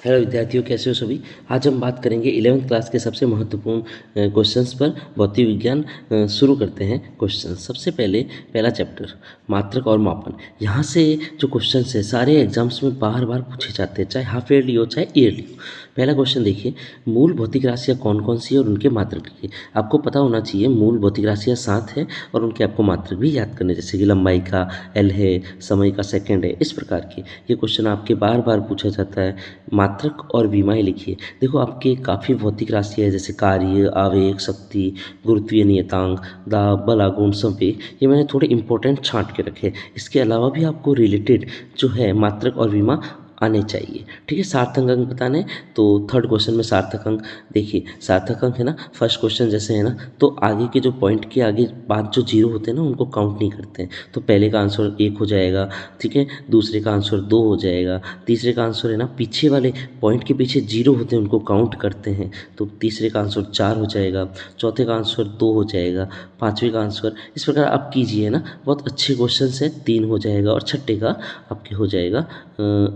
Hello विद्यार्थियों, कैसे हो सभी। आज हम बात करेंगे 11वीं क्लास के सबसे महत्वपूर्ण क्वेश्चंस पर। भौतिक विज्ञान शुरू करते हैं क्वेश्चन। सबसे पहले पहला चैप्टर मात्रक और मापन। यहाँ से जो क्वेश्चंस है सारे एग्जाम्स में बार बार पूछे जाते हैं, चाहे हाफ ईयरली हो चाहे ईयरली हो। पहला क्वेश्चन देखिए, मूल भौतिक राशियाँ कौन कौन सी है और उनके मात्रक लिखिए। आपको पता होना चाहिए मूल भौतिक राशियाँ 7 है और उनके आपको मात्रक भी याद करने, जैसे कि लंबाई का एल है, समय का सेकेंड है, इस प्रकार के ये क्वेश्चन आपके बार बार पूछा जाता है। मात्रक और विमाएँ लिखिए। देखो आपके काफ़ी भौतिक राशियाँ है, जैसे कार्य, आवेग, शक्ति, गुरुत्वीय नियतांक, दाब, बल, आघूर्ण, संवेग, ये मैंने थोड़े इंपॉर्टेंट छांट के रखे। इसके अलावा भी आपको रिलेटेड जो है मात्रक और विमा आने चाहिए। ठीक है, सार्थक अंक बताने। तो थर्ड क्वेश्चन में सार्थक अंक देखिए, सार्थक अंक है ना, फर्स्ट क्वेश्चन जैसे है ना, तो आगे के जो पॉइंट के आगे बाद जो जीरो होते हैं ना उनको काउंट नहीं करते हैं। तो पहले का आंसर 1 हो जाएगा, ठीक है, दूसरे का आंसर 2 हो जाएगा, तीसरे का आंसर है ना पीछे वाले पॉइंट के पीछे जीरो होते हैं उनको काउंट करते हैं, तो तीसरे का आंसर 4 हो जाएगा, चौथे का आंसर 2 हो जाएगा, पाँचवें का आंसर, इस प्रकार आप कीजिए ना। बहुत अच्छे क्वेश्चन है, 3 हो जाएगा और छठे का आपके हो जाएगा,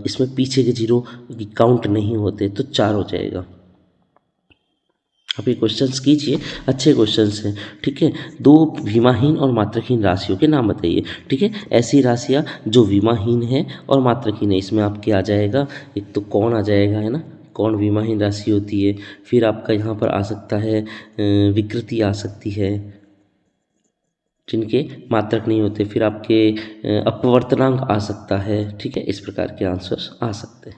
इसमें पीछे के जीरो काउंट नहीं होते तो 4 हो जाएगा। आप ये क्वेश्चंस कीजिए, अच्छे क्वेश्चंस हैं। ठीक है, 2 विमाहीन और मात्रकहीन राशियों के नाम बताइए। ठीक है, ऐसी राशियाँ जो विमाहीन है और मात्रकहीन है, इसमें आपके आ जाएगा, एक तो कौन आ जाएगा, है ना, कौन विमाहीन राशि होती है। फिर आपका यहाँ पर आ सकता है विकृति आ सकती है, जिनके मात्रक नहीं होते। फिर आपके अपवर्तनांक आ सकता है। ठीक है, इस प्रकार के आंसर्स आ सकते हैं।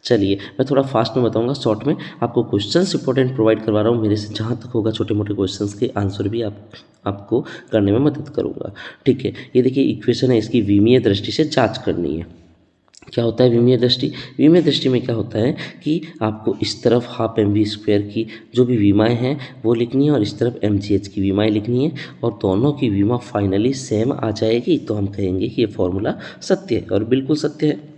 चलिए मैं थोड़ा फास्ट में बताऊंगा, शॉर्ट में आपको क्वेश्चंस इंपॉर्टेंट प्रोवाइड करवा रहा हूँ। मेरे से जहाँ तक होगा छोटे मोटे क्वेश्चंस के आंसर भी आपको करने में मदद करूँगा। ठीक है, ये देखिए इक्वेशन है, इसकी विमीय दृष्टि से जाँच करनी है। क्या होता है विमीय दृष्टि? विमीय दृष्टि में क्या होता है कि आपको इस तरफ हाफ mv² की जो भी विमाएँ हैं वो लिखनी है और इस तरफ mgh की विमाएँ लिखनी है, और दोनों की विमा फाइनली सेम आ जाएगी तो हम कहेंगे कि ये फॉर्मूला सत्य है, और बिल्कुल सत्य है।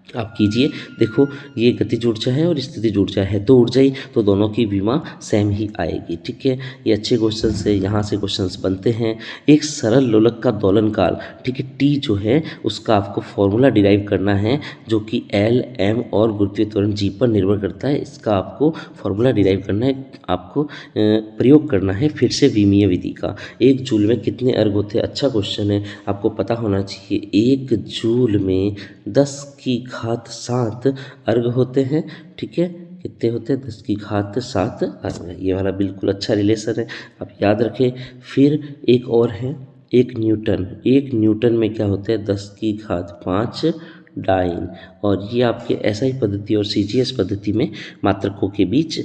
आप कीजिए, देखो ये गतिज ऊर्जा है और स्थितिज ऊर्जा है, तो ऊर्जा ही, तो दोनों की विमा सेम ही आएगी। ठीक है, ये अच्छे क्वेश्चन है, यहाँ से क्वेश्चंस बनते हैं। एक सरल लोलक का दोलन काल, ठीक है, टी जो है उसका आपको फॉर्मूला डिराइव करना है, जो कि एल, एम और गुरुत्वीय त्वरण जी पर निर्भर करता है। इसका आपको फॉर्मूला डिराइव करना है, आपको प्रयोग करना है फिर से विमीय विधि का। 1 जूल में कितने अर्घ होते हैं? अच्छा क्वेश्चन है, आपको पता होना चाहिए। 1 जूल में 10⁻7 अर्घ होते हैं। ठीक है, कितने होते हैं? 10⁻7 अर्घ। ये वाला बिल्कुल अच्छा रिलेशन है, आप याद रखें। फिर एक और है, 1 न्यूटन। 1 न्यूटन में क्या होता है? 10⁵ डाइन। और ये आपके एसआई पद्धति और सीजीएस पद्धति में मात्रकों के बीच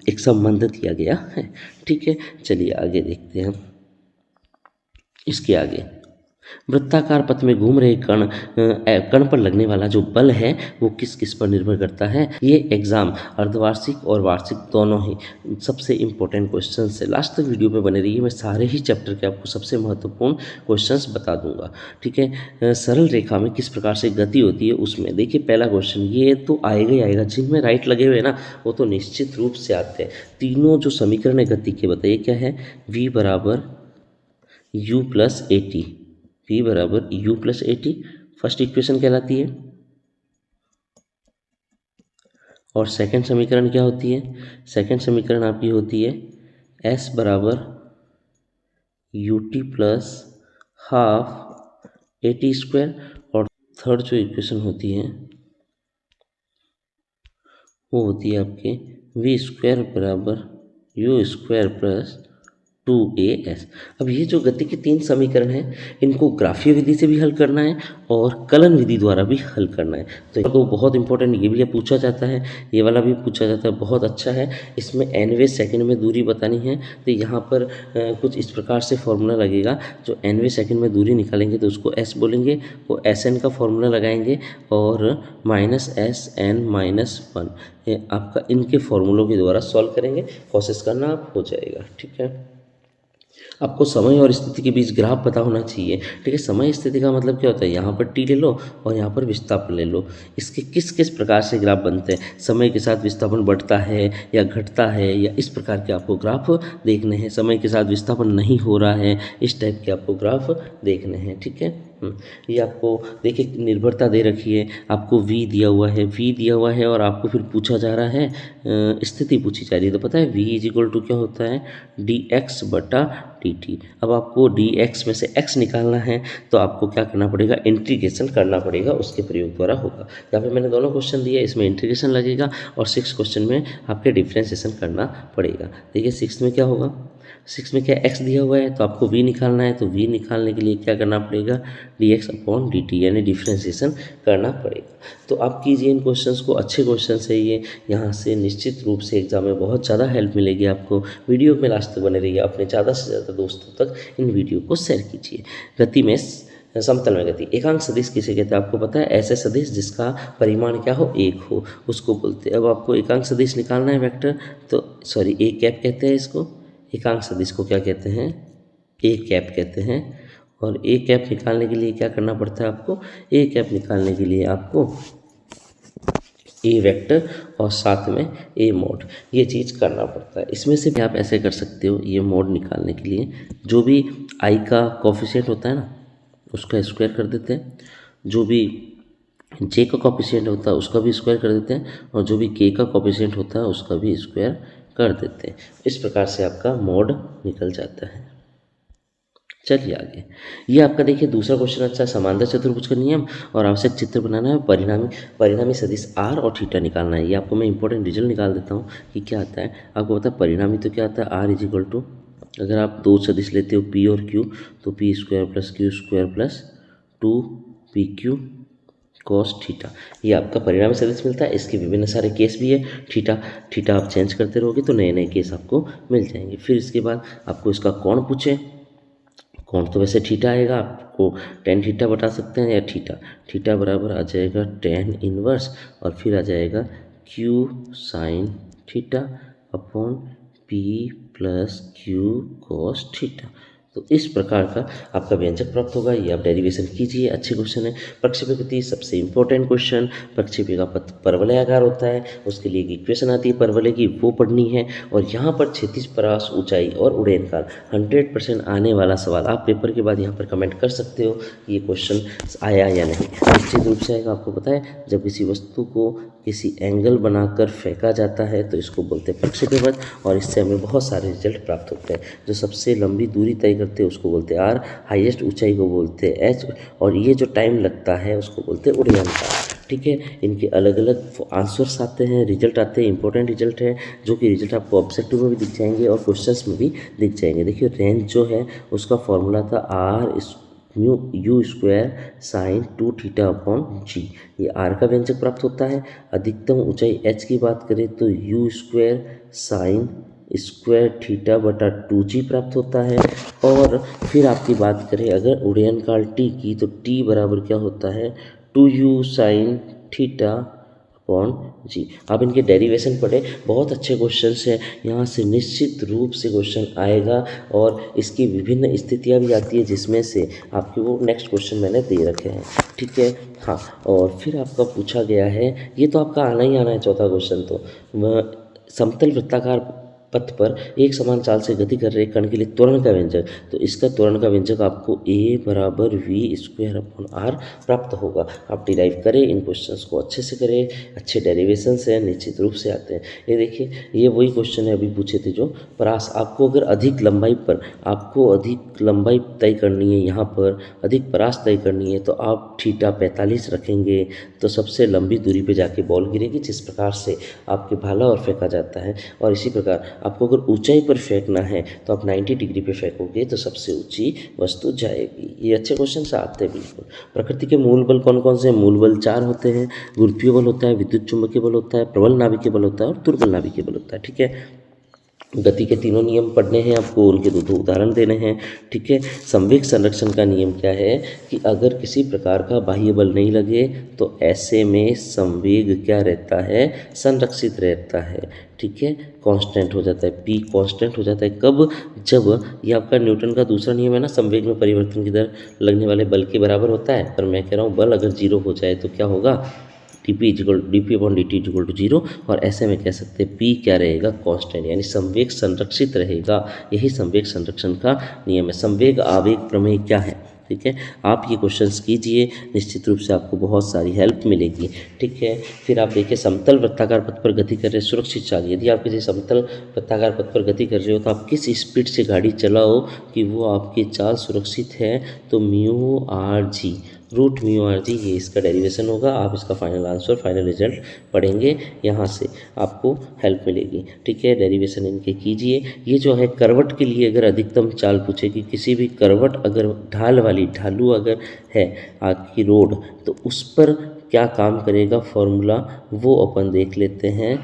एक संबंध दिया गया है। ठीक है, चलिए आगे देखते हैं। इसके आगे वृत्ताकार पथ में घूम रहे कण पर लगने वाला जो बल है वो किस किस पर निर्भर करता है? ये एग्जाम अर्धवार्षिक और वार्षिक दोनों ही सबसे इम्पोर्टेंट क्वेश्चन है। लास्ट तक वीडियो में बने रहिए, मैं सारे ही चैप्टर के आपको सबसे महत्वपूर्ण क्वेश्चंस बता दूंगा। ठीक है, सरल रेखा में किस प्रकार से गति होती है उसमें देखिए पहला क्वेश्चन, ये तो आएगा ही आएगा, जिनमें राइट लगे हुए ना वो तो निश्चित रूप से आते हैं। तीनों जो समीकरण है गति के, बताइए क्या है? v बराबर u plus A T, v बराबर u plus A T first equation कहलाती है। और सेकंड समीकरण क्या होती है? सेकंड समीकरण आपकी होती है s बराबर U T plus half A T square. और थर्ड जो इक्वेशन होती है वो होती है आपके v स्क्वायर बराबर u स्क्वायर प्लस 2as। अब ये जो गति के 3 समीकरण हैं इनको ग्राफीय विधि से भी हल करना है और कलन विधि द्वारा भी हल करना है। तो बहुत इंपॉर्टेंट ये भी पूछा जाता है, ये वाला भी पूछा जाता है, बहुत अच्छा है। इसमें nवें सेकंड में दूरी बतानी है, तो यहाँ पर कुछ इस प्रकार से फॉर्मूला लगेगा। जो nवें सेकंड में दूरी निकालेंगे तो उसको s बोलेंगे, वो sn का फॉर्मूला लगाएंगे और -sn-1 ये आपका इनके फॉर्मूलों के द्वारा सॉल्व करेंगे, कोशिश करना आप हो जाएगा। ठीक है, आपको समय और स्थिति के बीच ग्राफ पता होना चाहिए। ठीक है, समय स्थिति का मतलब क्या होता है? यहाँ पर टी ले लो और यहाँ पर विस्थापन ले लो। इसके किस किस प्रकार से ग्राफ बनते हैं? समय के साथ विस्थापन बढ़ता है या घटता है, या इस प्रकार के आपको ग्राफ देखने हैं। समय के साथ विस्थापन नहीं हो रहा है, इस टाइप के आपको ग्राफ देखने हैं। ठीक है, ये आपको देखिए निर्भरता दे रखी है, आपको v दिया हुआ है और आपको फिर पूछा जा रहा है, स्थिति पूछी जा रही है। तो पता है v इज इक्वल टू क्या होता है, dx बटा dt। अब आपको dx में से x निकालना है तो आपको क्या करना पड़ेगा, इंटीग्रेशन करना पड़ेगा, उसके प्रयोग द्वारा होगा। यहाँ पे मैंने दोनों क्वेश्चन दिए, इसमें इंटीग्रेशन लगेगा और 6 क्वेश्चन में आपके डिफ्रेंशिएशन करना पड़ेगा। देखिए 6 में क्या होगा, 6 में क्या x दिया हुआ है तो आपको v निकालना है, तो v निकालने के लिए क्या करना पड़ेगा, dx अपॉन dt यानी डिफ्रेंशिएशन करना पड़ेगा। तो आप कीजिए इन क्वेश्चंस को, अच्छे क्वेश्चन है ये, यहाँ से निश्चित रूप से एग्जाम में बहुत ज़्यादा हेल्प मिलेगी आपको। वीडियो में लास्ट तक बने रहिए, अपने ज़्यादा से ज़्यादा दोस्तों तक इन वीडियो को शेयर कीजिए। गति में समतल में गति, एकांक सदिश किसे कहते हैं आपको पता है, ऐसे सदिश जिसका परिमाण क्या हो, एक हो, उसको बोलते हैं। अब आपको एकांक सदिश निकालना है वेक्टर, तो सॉरी ए कैप कहते हैं इसको, एकांक सदिश को क्या कहते हैं, ए कैप कहते हैं। और ए कैप निकालने के लिए क्या करना पड़ता है आपको, ए कैप निकालने के लिए आपको ए वेक्टर और साथ में ए मोड, ये चीज़ करना पड़ता है। इसमें से भी आप ऐसे कर सकते हो, ये मोड निकालने के लिए जो भी आई का कोफिशिएंट होता है ना उसका स्क्वायर कर देते हैं, जो भी जे का कोफिशिएंट होता है उसका भी स्क्वायर कर देते हैं, और जो भी के का कोफिशिएंट होता है उसका भी स्क्वायर कर देते हैं। इस प्रकार से आपका मोड निकल जाता है। चलिए आगे, ये आपका देखिए दूसरा क्वेश्चन अच्छा, समांतर चतुर्भुज का नियम और आवश्यक चित्र बनाना है, परिणामी सदिश r और थीटा निकालना है। ये आपको मैं इंपॉर्टेंट रिजल्ट निकाल देता हूँ कि क्या आता है। आपको पता है परिणामी तो क्या आता है, r इज इक्वल टू, अगर आप दो सदिश लेते हो p और q, तो p square plus q square plus 2pq cos theta, ये आपका परिणामी सदिश मिलता है। इसके विभिन्न सारे केस भी है, थीटा आप चेंज करते रहोगे तो नए नए केस आपको मिल जाएंगे। फिर इसके बाद आपको इसका कोण पूछे, कोण तो वैसे थीटा आएगा, आपको टेन थीटा बता सकते हैं, या थीटा बराबर आ जाएगा टेन इनवर्स और फिर आ जाएगा Q sine theta upon P plus Q cos theta. तो इस प्रकार का आपका व्यंजक प्राप्त होगा। ये आप डेरिवेशन कीजिए, अच्छे क्वेश्चन है। प्रक्षेपी गति सबसे इंपॉर्टेंट क्वेश्चन, प्रक्षेपी का पथ परवलयाकार होता है, उसके लिए एक इक्वेशन आती है परवलय की, वो पढ़नी है। और यहाँ पर क्षैतिज परास, ऊंचाई और उड़ान 100% आने वाला सवाल, आप पेपर के बाद यहाँ पर कमेंट कर सकते हो ये क्वेश्चन आया या नहीं। निश्चित रूप से आएगा। आपको पता है जब किसी वस्तु को किसी एंगल बनाकर फेंका जाता है तो इसको बोलते हैं प्रक्षेपी पथ, और इससे हमें बहुत सारे रिजल्ट प्राप्त होते हैं। जो सबसे लंबी दूरी तय करते हैं उसको बोलते हैं आर, हाईएस्ट ऊंचाई को बोलते हैं एच, और ये जो टाइम लगता है उसको बोलते हैं उड़ान काल। ठीक है, इनके अलग अलग आंसर्स आते हैं, रिजल्ट आते हैं, इंपॉर्टेंट रिजल्ट है, जो कि रिजल्ट आपको ऑब्जेक्टिव में भी दिख जाएंगे और क्वेश्चंस में भी दिख जाएंगे। देखिए रेंज जो है उसका फॉर्मूला था R U square sine 2 theta upon g, ये आर का व्यंजक प्राप्त होता है। अधिकतम ऊंचाई एच की बात करें तो you square sine square theta बटा 2g प्राप्त होता है। और फिर आपकी बात करें अगर उड़ान काल टी की, तो टी बराबर क्या होता है 2u साइन थीटा अपॉन जी। आप इनके डेरिवेशन पढ़े, बहुत अच्छे क्वेश्चंस हैं, यहाँ से निश्चित रूप से क्वेश्चन आएगा। और इसकी विभिन्न स्थितियाँ भी आती है जिसमें से आपके वो नेक्स्ट क्वेश्चन मैंने दे रखे हैं। ठीक है, हाँ। और फिर आपका पूछा गया है, ये तो आपका आना ही आना है चौथा क्वेश्चन, तो समतल वृत्ताकार पथ पर एक समान चाल से गति कर रहे कण के लिए त्वरण का व्यंजक, तो इसका त्वरण का व्यंजक आपको ए बराबर वी स्क्वायर अपॉन आर प्राप्त होगा। आप डिराइव करें, इन क्वेश्चंस को अच्छे से करें, अच्छे डेरिवेशन से निश्चित रूप से आते हैं। ये देखिए, ये वही क्वेश्चन है अभी पूछे थे जो परास, आपको अगर अधिक लंबाई पर आपको अधिक लंबाई तय करनी है, यहाँ पर अधिक परास तय करनी है, तो आप थीटा 45 रखेंगे तो सबसे लंबी दूरी पे जाके बॉल गिरेगी, जिस प्रकार से आपके भाला और फेंका जाता है। और इसी प्रकार आपको अगर ऊंचाई पर फेंकना है तो आप 90 डिग्री पे फेंकोगे तो सबसे ऊंची वस्तु जाएगी। ये अच्छे क्वेश्चन से आते हैं बिल्कुल। प्रकृति के मूल बल कौन कौन से हैं? मूल बल 4 होते हैं, गुरुत्वीय बल होता है, विद्युत चुंबकीय बल होता है, प्रबल नाभिकीय बल होता है और दुर्बल नाभिकीय बल होता है। ठीक है, गति के तीनों नियम पढ़ने हैं आपको, उनके दो उदाहरण देने हैं। ठीक है, संवेग संरक्षण का नियम क्या है कि अगर किसी प्रकार का बाह्य बल नहीं लगे तो ऐसे में संवेग क्या रहता है, संरक्षित रहता है। ठीक है, कांस्टेंट हो जाता है, पी कांस्टेंट हो जाता है। कब? जब ये आपका न्यूटन का दूसरा नियम है ना, संवेग में परिवर्तन की दर लगने वाले बल के बराबर होता है। पर मैं कह रहा हूँ बल अगर 0 हो जाए तो क्या होगा, dp upon dt equal to 0। और ऐसे में कह सकते हैं p क्या रहेगा, कांस्टेंट, यानी संवेग संरक्षित रहेगा। यही संवेग संरक्षण का नियम है। संवेग आवेग प्रमेय क्या है? ठीक है, आप ये क्वेश्चंस कीजिए, निश्चित रूप से आपको बहुत सारी हेल्प मिलेगी। ठीक है, फिर आप देखिए समतल वृत्ताकार पथ पर गति कर रहे सुरक्षित चाल। यदि आप किसी समतल वृत्ताकार पथ पर गति कर रहे हो तो आप किस स्पीड से गाड़ी चलाओ कि वो आपकी चाल सुरक्षित है, तो mu R G, root mu R G, ये इसका डेरिवेशन होगा। आप इसका फाइनल आंसर, फाइनल रिजल्ट पढ़ेंगे, यहाँ से आपको हेल्प मिलेगी। ठीक है, डेरिवेशन इनके कीजिए। ये जो है करवट के लिए अगर अधिकतम चाल पूछे कि किसी भी करवट अगर ढाल वाली, ढालू अगर है आपकी रोड, तो उस पर क्या काम करेगा फॉर्मूला, वो अपन देख लेते हैं।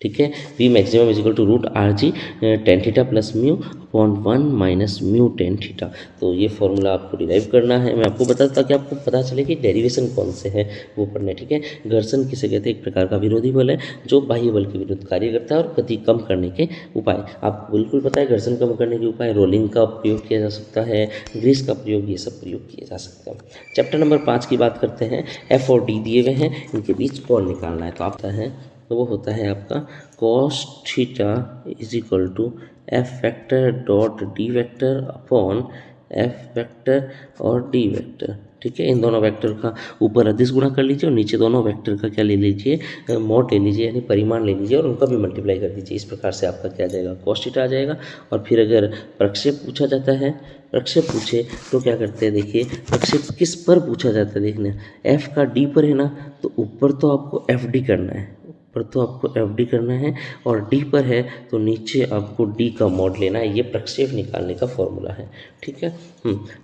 ठीक है, V maximum is equal to root R G tan theta plus mu upon 1 minus mu tan theta. तो ये फॉर्मूला आपको डिराइव करना है। मैं आपको बताता ताकि आपको पता चले कि डेरिवेशन कौन से है वो पढ़ना है। ठीक है, घर्षण किसे कहते हैं, एक प्रकार का विरोधी बल है जो बाह्य बल के विरुद्ध कार्य करता है। और गति कम करने के उपाय आपको बिल्कुल पता है, घर्षण कम करने के उपाय रोलिंग का प्रयोग किया जा सकता है, ग्रीस का प्रयोग, ये सब प्रयोग किया जा सकता है। चैप्टर नंबर 5 की बात करते हैं। एफ और डी दिए हुए हैं, इनके बीच कौन निकालना है, तो आप है तो वो होता है आपका cos theta is equal to F vector dot D vector upon F vector और डी वेक्टर। ठीक है, इन दोनों वेक्टर का ऊपर अदिश गुणा कर लीजिए और नीचे दोनों वेक्टर का क्या ले लीजिए, मॉड ले लीजिए, यानी परिमाण ले लीजिए और उनका भी मल्टीप्लाई कर दीजिए। इस प्रकार से आपका क्या आ जाएगा, cos थीटा आ जाएगा। और फिर अगर प्रक्षेप पूछा जाता है, प्रक्षेप पूछे तो क्या करते हैं, देखिए प्रक्षेप किस पर पूछा जाता है, देखना एफ का डी पर है ना, तो ऊपर तो आपको एफ डी करना है, पर तो आपको एफ डी करना है, और डी पर है तो नीचे आपको डी का मॉड लेना है। ये प्रक्षेप निकालने का फॉर्मूला है। ठीक है,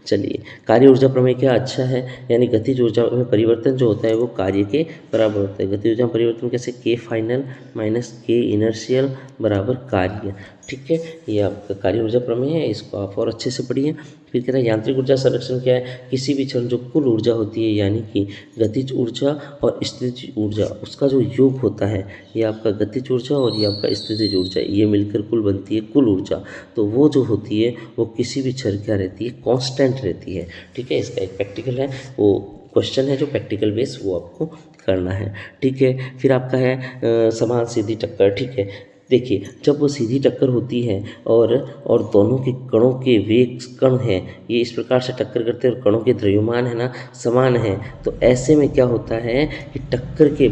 चलिए, कार्य ऊर्जा प्रमेय क्या अच्छा है, यानी गतिज ऊर्जा में परिवर्तन जो होता है वो कार्य के बराबर होता है। गतिज ऊर्जा में परिवर्तन कैसे, के फाइनल माइनस के इनर्शियल बराबर कार्य। ठीक है, ये आपका कार्य ऊर्जा प्रमेय है, इसको आप और अच्छे से पढ़िए। फिर कहता है यांत्रिक ऊर्जा संरक्षण क्या है, किसी भी क्षण जो कुल ऊर्जा होती है, यानी कि गतिज ऊर्जा और स्थितिज ऊर्जा, उसका जो योग होता है, ये आपका गतिज ऊर्जा और ये आपका स्थितिज ऊर्जा, ये मिलकर कुल बनती है कुल ऊर्जा। तो वो जो होती है वो किसी भी क्षण क्या रहती है, कांस्टेंट रहती है। ठीक है, इसका एक प्रैक्टिकल है, वो क्वेश्चन है जो प्रैक्टिकल बेस वो आपको करना है। ठीक है, फिर आपका है समान सीधी टक्कर। ठीक है, देखिए जब वो सीधी टक्कर होती है और दोनों के कणों के वेग कण हैं, ये इस प्रकार से टक्कर करते हैं और कणों के द्रव्यमान है ना समान है, तो ऐसे में क्या होता है कि टक्कर के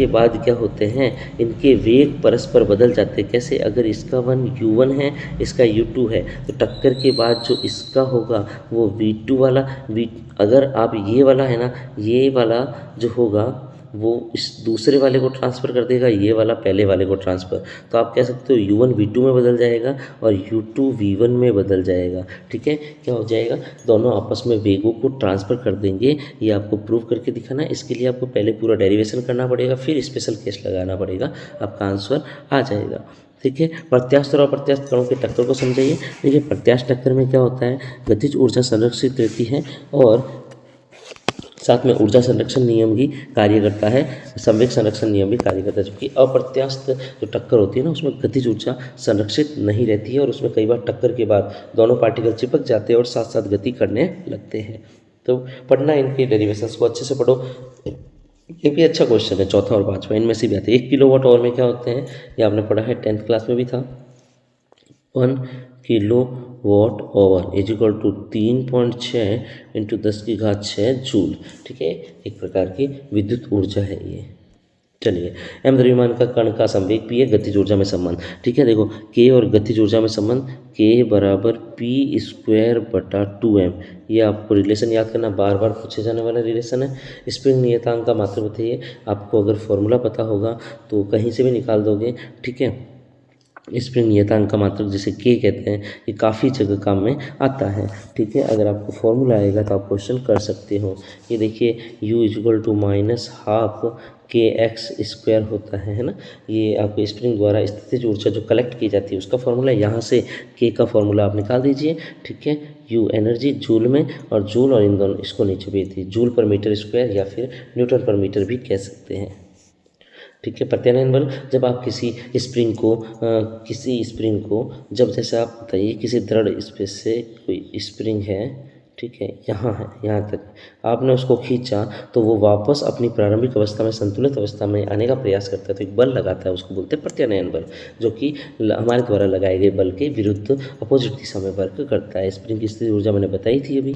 बाद क्या होते हैं, इनके वेग परस्पर बदल जाते हैं। कैसे, अगर इसका वन u1 है, इसका u2 है, तो टक्कर के बाद जो इसका होगा वो v2 वाला अगर आप ये वाला है ना, ये वाला जो होगा वो इस दूसरे वाले को ट्रांसफ़र कर देगा, ये वाला पहले वाले को ट्रांसफ़र। तो आप कह सकते हो u1 v2 में बदल जाएगा और u2 v1 में बदल जाएगा। ठीक है, क्या हो जाएगा, दोनों आपस में वेगों को ट्रांसफ़र कर देंगे। ये आपको प्रूव करके दिखाना है। इसके लिए आपको पहले पूरा डेरिवेशन करना पड़ेगा, फिर स्पेशल केस लगाना पड़ेगा, आपका आंसर आ जाएगा। ठीक है, प्रत्यास्थ और अप्रत्यास्थ कणों के टक्कर को समझाइए। देखिए प्रत्यास्थ टक्कर में क्या होता है, गतिज ऊर्जा संरक्षित रहती है और साथ में ऊर्जा संरक्षण नियम भी कार्य करता है, संवेग संरक्षण नियम भी कार्य करता है। जबकि अप्रत्यास्थ जो टक्कर होती है ना, उसमें गतिज ऊर्जा संरक्षित नहीं रहती है और उसमें कई बार टक्कर के बाद दोनों पार्टिकल चिपक जाते हैं और साथ साथ गति करने लगते हैं। तो पढ़ना, इनके डेरिवेशंस को अच्छे से पढ़ो। ये भी अच्छा क्वेश्चन है, चौथा और पाँचवा इनमें से भी आते हैं। 1 किलोवाट आवर में क्या होते हैं, ये आपने पढ़ा है, 10th क्लास में भी था। 1 kilowatt hour is equal to 3.6 into 10⁶ joule. ठीक है, एक प्रकार की विद्युत ऊर्जा है ये। चलिए, एम द्रव्यमान का कण का संवेग पी है, गतिज ऊर्जा में संबंध। ठीक है, देखो के और गतिज ऊर्जा में संबंध, के बराबर पी स्क्वायर बटा 2m। ये आपको रिलेशन याद करना, बार बार पूछे जाने वाला रिलेशन है। स्प्रिंग नियतांक का मात्र बताइए, आपको अगर फॉर्मूला पता होगा तो कहीं से भी निकाल दोगे। ठीक है, स्प्रिंग नियतांक का मात्रक जिसे के कहते हैं, ये काफ़ी जगह काम में आता है। ठीक है, अगर आपको फॉर्मूला आएगा तो आप क्वेश्चन कर सकते हो। ये देखिए u इक्वल टू -12 kx² होता है ना, ये आपके स्प्रिंग द्वारा स्थितिज ऊर्जा जो कलेक्ट की जाती है उसका फॉर्मूला, यहाँ से k का फॉर्मूला आप निकाल दीजिए। ठीक है, u एनर्जी जूल में, और जूल और इन दोनों इसको नीचे भेज दीजिए, जूल पर मीटर स्क्वायर या फिर न्यूटन पर मीटर भी कह सकते हैं। ठीक है, प्रत्यानयन बल, जब आप किसी स्प्रिंग को जब जैसे आप बताइए किसी दृढ़ स्पेस से कोई स्प्रिंग है, ठीक है, यहाँ है, यहाँ तक आपने उसको खींचा तो वो वापस अपनी प्रारंभिक अवस्था में, संतुलित अवस्था में आने का प्रयास करता है, तो एक बल लगाता है, उसको बोलते हैं प्रत्यानयन बल, जो कि हमारे द्वारा लगाए गए बल के विरुद्ध अपोजिट दिशा में वर्क करता है। स्प्रिंग की स्थिर ऊर्जा मैंने बताई थी अभी।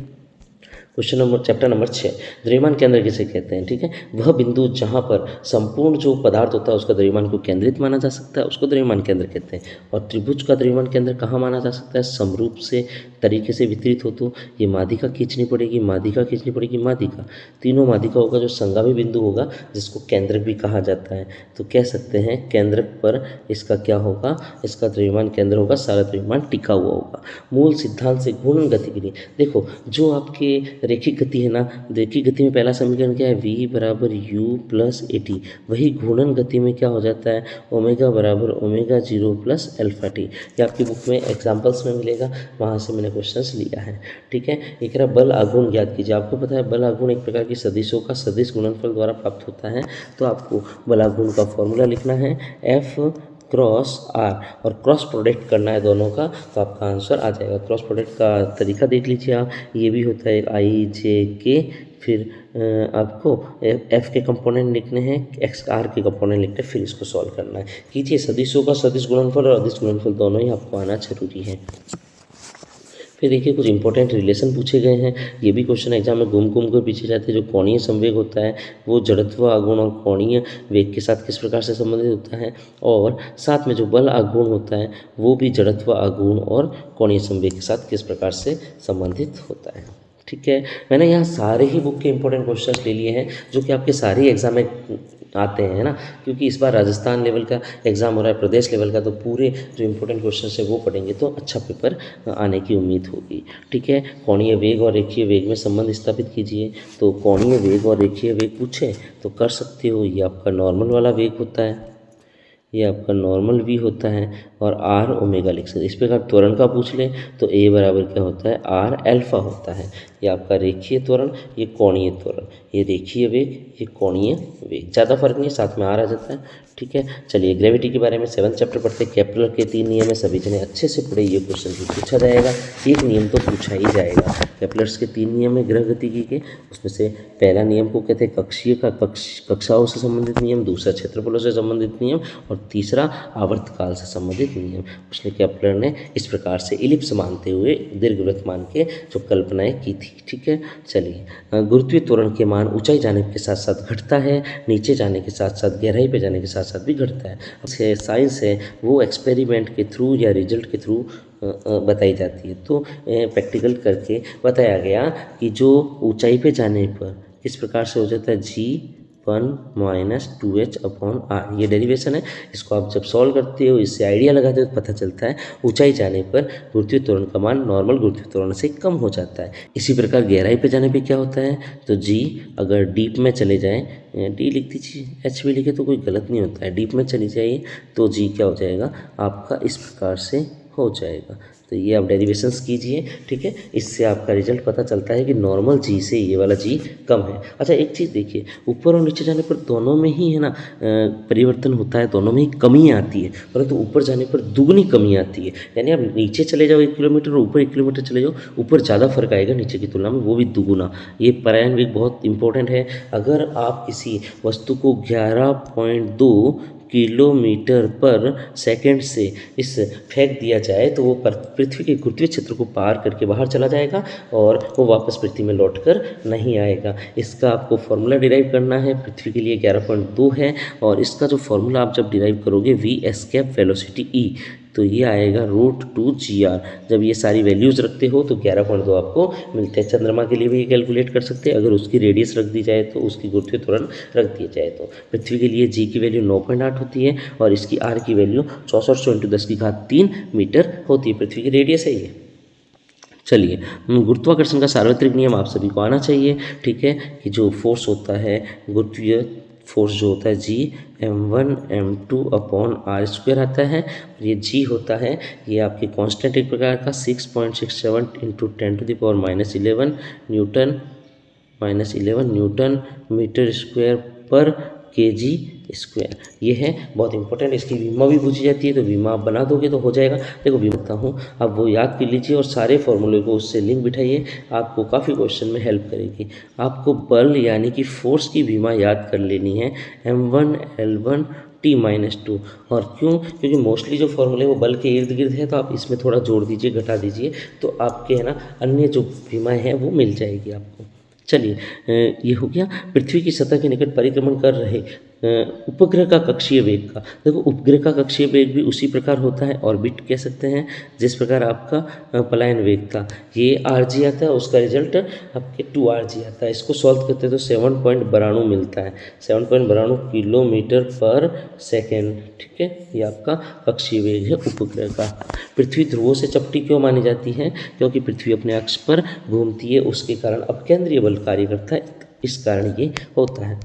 क्वेश्चन नंबर चैप्टर नंबर 6, द्रव्यमान केंद्र किसे कहते हैं? ठीक है, वह बिंदु जहाँ पर संपूर्ण जो पदार्थ होता है उसका द्रव्यमान को केंद्रित माना जा सकता है, उसको द्रव्यमान केंद्र कहते हैं। और त्रिभुज का द्रव्यमान केंद्र कहाँ माना जा सकता है? समरूप से तरीके से वितरित हो तो ये माध्यिका खींचनी पड़ेगी, माध्यिका खींचनी पड़ेगी, माध्यिका, तीनों माध्यिका होगा जो संगामी बिंदु होगा जिसको केंद्र भी कहा जाता है। तो कह सकते हैं केंद्र पर इसका क्या होगा? इसका द्रव्यमान केंद्र होगा, सारा द्रव्यमान टिका हुआ होगा। मूल सिद्धांत से घूर्णन गति के लिए देखो, जो आपके रेखिक गति है ना, रेखिक गति में पहला समीकरण क्या है? v बराबर u प्लस ए टी। वही घूर्णन गति में क्या हो जाता है? ओमेगा बराबर ओमेगा 0 प्लस अल्फा टी। ये आपकी बुक में एग्जाम्पल्स में मिलेगा, वहाँ से मैंने क्वेश्चंस लिया है। ठीक है, एक तरह बल आघूर्ण ज्ञात कीजिए। आपको पता है बल आघूर्ण एक प्रकार की सदिशों का सदिश गुणनफल द्वारा प्राप्त होता है। तो आपको बल आघूर्ण का फॉर्मूला लिखना है F क्रॉस आर, और क्रॉस प्रोडक्ट करना है दोनों का, तो आपका आंसर आ जाएगा। क्रॉस प्रोडक्ट का तरीका देख लीजिए आप, ये भी होता है आई जे के, फिर आपको एफ के कंपोनेंट लिखने हैं, एक्स आर के कंपोनेंट लिखने हैं, फिर इसको सॉल्व करना है। कीजिए, सदिशों का सदिश गुणनफल और अदिश गुणनफल दोनों ही आपको आना जरूरी है। फिर देखिए कुछ इंपॉर्टेंट रिलेशन पूछे गए हैं, ये भी क्वेश्चन एग्जाम में घूम घूम कर पीछे जाते हैं। जो कोणीय संवेग होता है वो जड़त्व आघूर्ण और कोणीय वेग के साथ किस प्रकार से संबंधित होता है, और साथ में जो बल आघूर्ण होता है वो भी जड़त्व आघूर्ण और कोणीय संवेग के साथ किस प्रकार से संबंधित होता है। ठीक है, मैंने यहाँ सारे ही बुक के इंपॉर्टेंट क्वेश्चंस ले लिए हैं जो कि आपके सारे एग्जाम में आते हैं, है ना, क्योंकि इस बार राजस्थान लेवल का एग्ज़ाम हो रहा है, प्रदेश लेवल का, तो पूरे जो इंपॉर्टेंट क्वेश्चंस है वो पढ़ेंगे तो अच्छा पेपर आने की उम्मीद होगी। ठीक है, कोणीय वेग और रेखीय वेग में संबंध स्थापित कीजिए। तो कोणीय वेग और रेखीय वेग पूछे तो कर सकते हो, ये आपका नॉर्मल वाला वेग होता है, ये आपका नॉर्मल v होता है, और r ओमेगा लिख सकते। इस प्रकार त्वरण का पूछ लें तो a बराबर क्या होता है? r अल्फा होता है। ये आपका रेखीय त्वरण, ये कोणीय त्वरण, ये रेखीय वेग, ये कोणीय वेग, ज़्यादा फर्क नहीं है, साथ में r आ जाता है। ठीक है, चलिए ग्रेविटी के बारे में 7th चैप्टर पढ़ते हैं। केपलर के 3 नियम है, सभी जने अच्छे से पढ़े, ये क्वेश्चन भी पूछा जाएगा, एक नियम तो पूछा ही जाएगा। केपलर्स के 3 नियम है ग्रह गतिकी के, उसमें से पहला नियम को कहते हैं कक्षीय का, कक्षाओं से संबंधित नियम, दूसरा क्षेत्रफलों से संबंधित नियम, और तीसरा आवर्तकाल से संबंधित नियम। उसने केपलर ने इस प्रकार से इलिप्स मानते हुए दीर्घवृत्त मान के जो कल्पनाएं की थी। ठीक है, चलिए गुरुत्वीय त्वरण के मान ऊंचाई जाने के साथ साथ घटता है, नीचे जाने के साथ साथ गहराई पे जाने के साथ साथ भी घटता है। साइंस है वो एक्सपेरिमेंट के थ्रू या रिजल्ट के थ्रू बताई जाती है। तो प्रैक्टिकल करके बताया गया कि जो ऊंचाई पे जाने पर किस प्रकार से हो जाता है, G1 minus 2h upon R, ये डेरिवेशन है। इसको आप जब सॉल्व करते हो, इससे आइडिया लगाते हो तो पता चलता है ऊंचाई जाने पर गुरुत्वीय त्वरण का मान नॉर्मल गुरुत्वीय त्वरण से कम हो जाता है। इसी प्रकार गहराई पे जाने पे क्या होता है, तो G अगर डीप में चले जाए, डी लिख दीजिए, एच भी लिखे तो कोई गलत नहीं होता है, डीप में चली जाइए तो G क्या हो जाएगा आपका, इस प्रकार से हो जाएगा। तो ये आप डेरिवेशंस कीजिए। ठीक है, इससे आपका रिजल्ट पता चलता है कि नॉर्मल जी से ये वाला जी कम है। अच्छा, एक चीज़ देखिए, ऊपर और नीचे जाने पर दोनों में ही है ना परिवर्तन होता है, दोनों में ही कमी आती है, परंतु ऊपर जाने पर दुगनी कमी आती है। यानी आप नीचे चले जाओ 1 किलोमीटर और ऊपर 1 किलोमीटर चले जाओ, ऊपर ज़्यादा फर्क आएगा नीचे की तुलना में, वो भी दुगुना। ये परायण वेग बहुत इंपॉर्टेंट है। अगर आप किसी वस्तु को 11.2 किलोमीटर पर सेकंड से इस फेंक दिया जाए तो वो पृथ्वी के गुरुत्वीय क्षेत्र को पार करके बाहर चला जाएगा और वो वापस पृथ्वी में लौटकर नहीं आएगा। इसका आपको फॉर्मूला डिराइव करना है। पृथ्वी के लिए 11.2 है, और इसका जो फॉर्मूला आप जब डिराइव करोगे वी एस्केप वेलोसिटी ई, तो ये आएगा √2gr। जब ये सारी वैल्यूज़ रखते हो तो 11.2 आपको मिलते हैं। चंद्रमा के लिए भी ये कैलकुलेट कर सकते हैं, अगर उसकी रेडियस रख दी जाए तो, उसकी गुरुत्वीय त्वरण रख दिया जाए तो। पृथ्वी के लिए g की वैल्यू 9.8 होती है और इसकी r की वैल्यू 6400 × 10³ मीटर होती है। पृथ्वी की रेडियस है ये। चलिए, गुरुत्वाकर्षण का सार्वत्रिक नियम आप सभी को आना चाहिए। ठीक है, कि जो फोर्स होता है, गुरुत्वीय फोर्स जो होता है G m1 m2 upon r square आता है, और ये G होता है, ये आपके कांस्टेंट एक प्रकार का 6.67 × 10⁻11 न्यूटन मीटर स्क्वायर पर kg स्क्वायर। ये है बहुत इंपॉर्टेंट, इसकी विमा भी पूछी जाती है, तो विमा आप बना दोगे तो हो जाएगा। देखो विमा हूँ, आप वो याद कर लीजिए और सारे फॉर्मूले को उससे लिंक बिठाइए, आपको काफ़ी क्वेश्चन में हेल्प करेगी। आपको बल यानी कि फोर्स की विमा याद कर लेनी है, m1 L1 T-2। और क्यों? क्योंकि मोस्टली जो फॉर्मूले वो बल के इर्द गिर्द है, तो आप इसमें थोड़ा जोड़ दीजिए, घटा दीजिए, तो आपके है ना अन्य जो विमाएँ हैं वो मिल जाएगी आपको। चलिए ये हो गया पृथ्वी की सतह के निकट परिक्रमण कर रहे उपग्रह का कक्षीय वेग का। देखो उपग्रह का कक्षीय वेग भी उसी प्रकार होता है, ऑर्बिट कह सकते हैं, जिस प्रकार आपका पलायन वेग था। ये RG आता है, उसका रिजल्ट आपके 2RG आता है। इसको सॉल्व करते हैं तो 7.92 मिलता है, 7.92 किलोमीटर पर सेकेंड। ठीक है, ये आपका कक्षीय वेग है उपग्रह का। पृथ्वी ध्रुवों से चपटी क्यों मानी जाती है? क्योंकि पृथ्वी अपने अक्ष पर घूमती है, उसके कारण अपकेंद्रीय बल कार्य करता है, इस कारण ये होता है।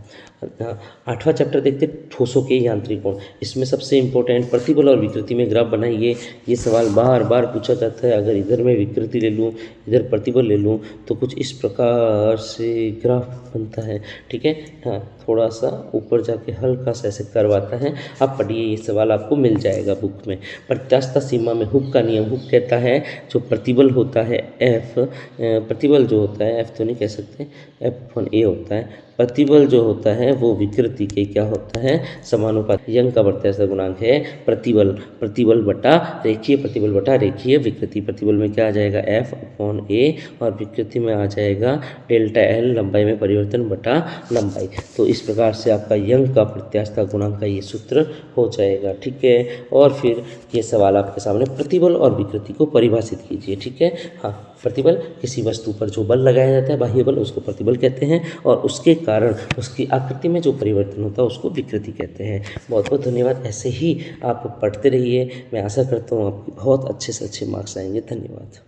8वां चैप्टर देखते हैं, ठोसों के यांत्रिक गुण। इसमें सबसे इंपॉर्टेंट प्रतिबल और विकृति में ग्राफ बनाइए। ये सवाल बार बार पूछा जाता है। अगर इधर मैं विकृति ले लूँ, इधर प्रतिबल ले लूँ, तो कुछ इस प्रकार से ग्राफ बनता है। ठीक है, हाँ थोड़ा सा ऊपर जाके हल्का सा ऐसे करवाता है, आप पढ़िए, ये सवाल आपको मिल जाएगा बुक में। प्रत्यास्थ सीमा में हुक का नियम, हुक कहता है जो प्रतिबल होता है F, प्रतिबल जो होता है F तो नहीं कह सकते, F1A होता है। प्रतिबल जो होता है वो विकृति के क्या होता है, समानुपाती। यंग का प्रत्यास्थ गुणांक है प्रतिबल, प्रतिबल बटा रेखीय प्रतिबल बटा रेखीय विकृति। प्रतिबल में क्या आ जाएगा F/A, और विकृति में आ जाएगा डेल्टा L, लंबाई में परिवर्तन बटा लंबाई। तो इस प्रकार से आपका यंग का प्रत्यास्थ गुणांक का ये सूत्र हो जाएगा। ठीक है, और फिर ये सवाल आपके सामने, प्रतिबल और विकृति को परिभाषित कीजिए। ठीक है, हाँ प्रतिबल किसी वस्तु पर जो बल लगाया जाता है, बाह्य बल, उसको प्रतिबल कहते हैं, और उसके कारण उसकी आकृति में जो परिवर्तन होता है उसको विकृति कहते हैं। बहुत बहुत धन्यवाद। ऐसे ही आप पढ़ते रहिए, मैं आशा करता हूँ आपके बहुत अच्छे से अच्छे मार्क्स आएंगे। धन्यवाद।